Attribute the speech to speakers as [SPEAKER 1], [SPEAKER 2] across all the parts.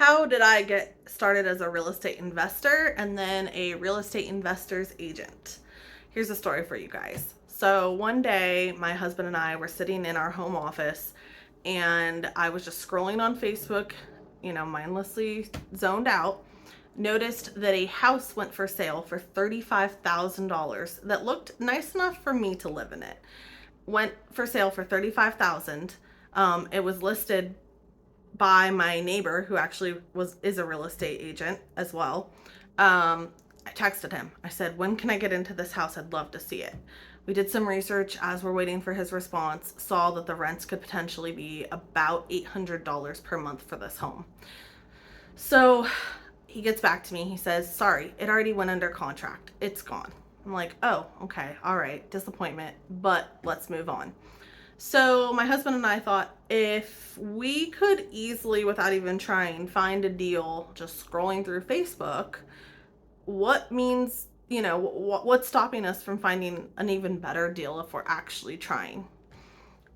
[SPEAKER 1] How did I get started as a real estate investor and then a real estate investor's agent? Here's a story for you guys. So, one day, my husband and I were sitting in our home office, and I was just scrolling on Facebook, mindlessly zoned out. Noticed that a house went for sale for $35,000 that looked nice enough for me to live in it. Went for sale for $35,000. It was listed by my neighbor, who actually is a real estate agent as well. I texted him. I said, "When can I get into this house? I'd love to see it." We did some research as we're waiting for his response, saw that the rents could potentially be about $800 per month for this home. So he gets back to me. He says, "Sorry, it already went under contract. It's gone." I'm like, "Oh, okay. All right. Disappointment, but let's move on." So my husband and I thought, if we could easily, without even trying, find a deal just scrolling through Facebook, what means, what's stopping us from finding an even better deal if we're actually trying?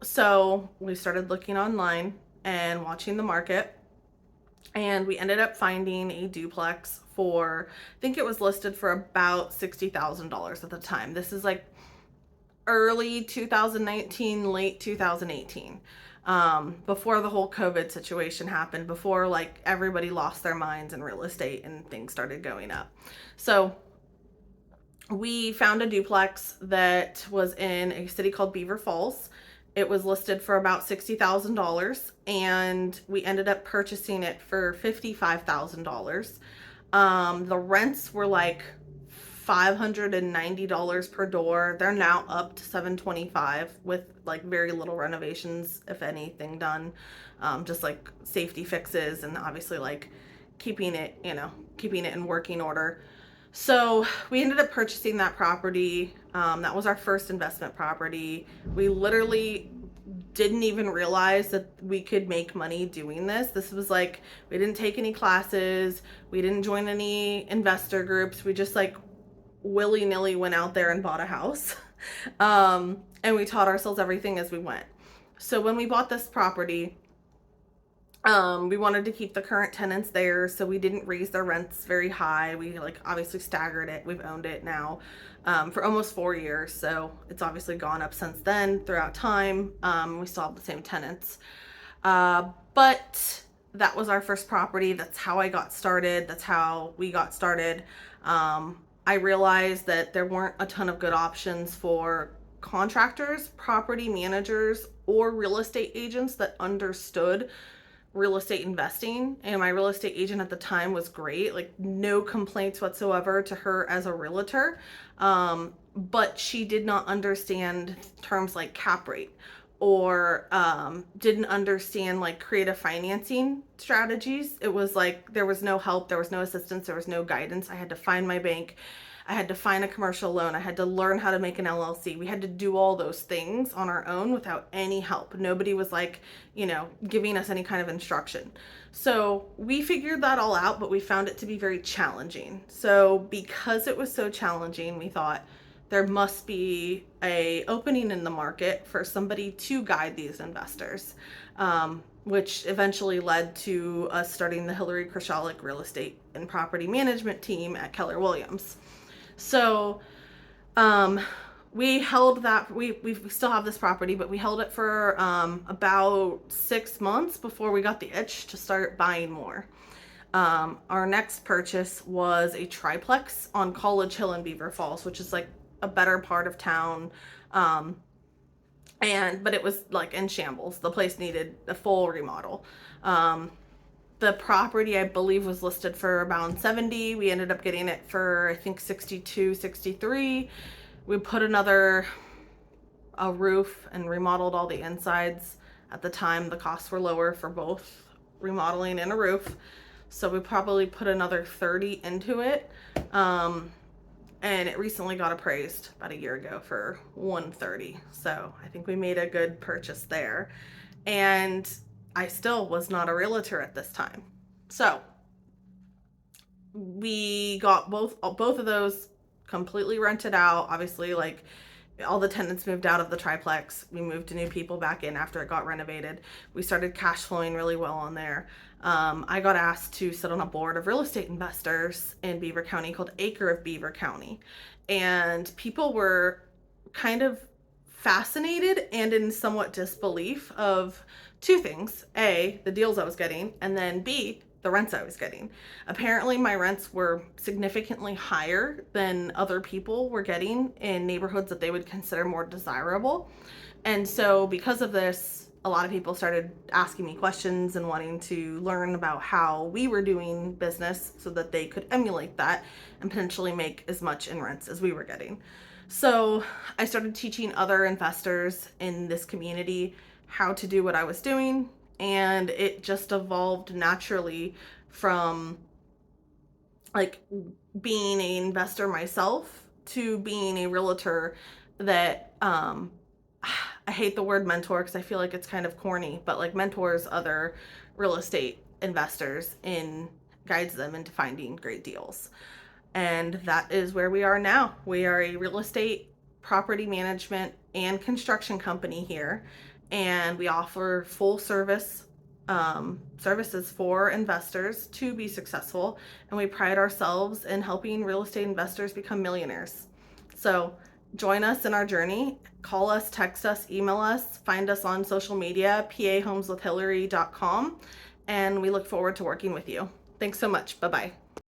[SPEAKER 1] So we started looking online and watching the market, and we ended up finding a duplex for, I think it was listed for about $60,000 at the time. This is like early 2019, late 2018, before the whole COVID situation happened, before like everybody lost their minds in real estate and things started going up. So we found a duplex that was in a city called Beaver Falls. It was listed for about $60,000, and we ended up purchasing it for $55,000. The rents were like $590 per door. They're now up to $725 with like very little renovations, if anything, done. Just like safety fixes and obviously like keeping it, keeping it in working order. So we ended up purchasing that property. That was our first investment property. We literally didn't even realize that we could make money doing this. This was like, we didn't take any classes, we didn't join any investor groups. We just like willy-nilly went out there and bought a house. And we taught ourselves everything as we went. So when we bought this property, we wanted to keep the current tenants there, so we didn't raise their rents very high. We like obviously staggered it. We've owned it now for almost 4 years, so it's obviously gone up since then throughout time. We still have the same tenants, but that was our first property. That's how I got started. That's how we got started. I realized that there weren't a ton of good options for contractors, property managers, or real estate agents that understood real estate investing. And my real estate agent at the time was great, like no complaints whatsoever to her as a realtor. But she did not understand terms like cap rate, or didn't understand like creative financing strategies. It was like there was no help, there was no assistance, there was no guidance. I had to find my bank, I had to find a commercial loan, I had to learn how to make an LLC. We had to do all those things on our own without any help. Nobody was like, giving us any kind of instruction. So we figured that all out, but we found it to be very challenging. So because it was so challenging, we thought there must be a opening in the market for somebody to guide these investors, which eventually led to us starting the Hillary Krashalik Real Estate and Property Management team at Keller Williams. So we held that, we still have this property, but we held it for about 6 months before we got the itch to start buying more. Our next purchase was a triplex on College Hill in Beaver Falls, which is like a better part of town. But it was like in shambles. The place needed a full remodel. The property, I believe, was listed for around 70. We ended up getting it for, I think, 62, 63. We put a roof and remodeled all the insides. At the time, the costs were lower for both remodeling and a roof. So we probably put another 30 into it. And it recently got appraised about a year ago for 130. So I think we made a good purchase there. And I still was not a realtor at this time. So we got both of those completely rented out. Obviously, like all the tenants moved out of the triplex. We moved new people back in after it got renovated. We started cash flowing really well on there. I got asked to sit on a board of real estate investors in Beaver County called Acre of Beaver County. And people were kind of fascinated and in somewhat disbelief of two things. A, the deals I was getting, and then B, the rents I was getting. Apparently, my rents were significantly higher than other people were getting in neighborhoods that they would consider more desirable. And so, because of this, a lot of people started asking me questions and wanting to learn about how we were doing business so that they could emulate that and potentially make as much in rents as we were getting. So, I started teaching other investors in this community how to do what I was doing, and it just evolved naturally from like being an investor myself to being a realtor that I hate the word mentor because I feel like it's kind of corny, but like mentors other real estate investors and guides them into finding great deals. And that is where we are now. We are a real estate, property management, and construction company here, and we offer full service services for investors to be successful. And we pride ourselves in helping real estate investors become millionaires. So join us in our journey. Call us, text us, email us, find us on social media, pahomeswithhillary.com, and we look forward to working with you. Thanks so much. Bye-bye.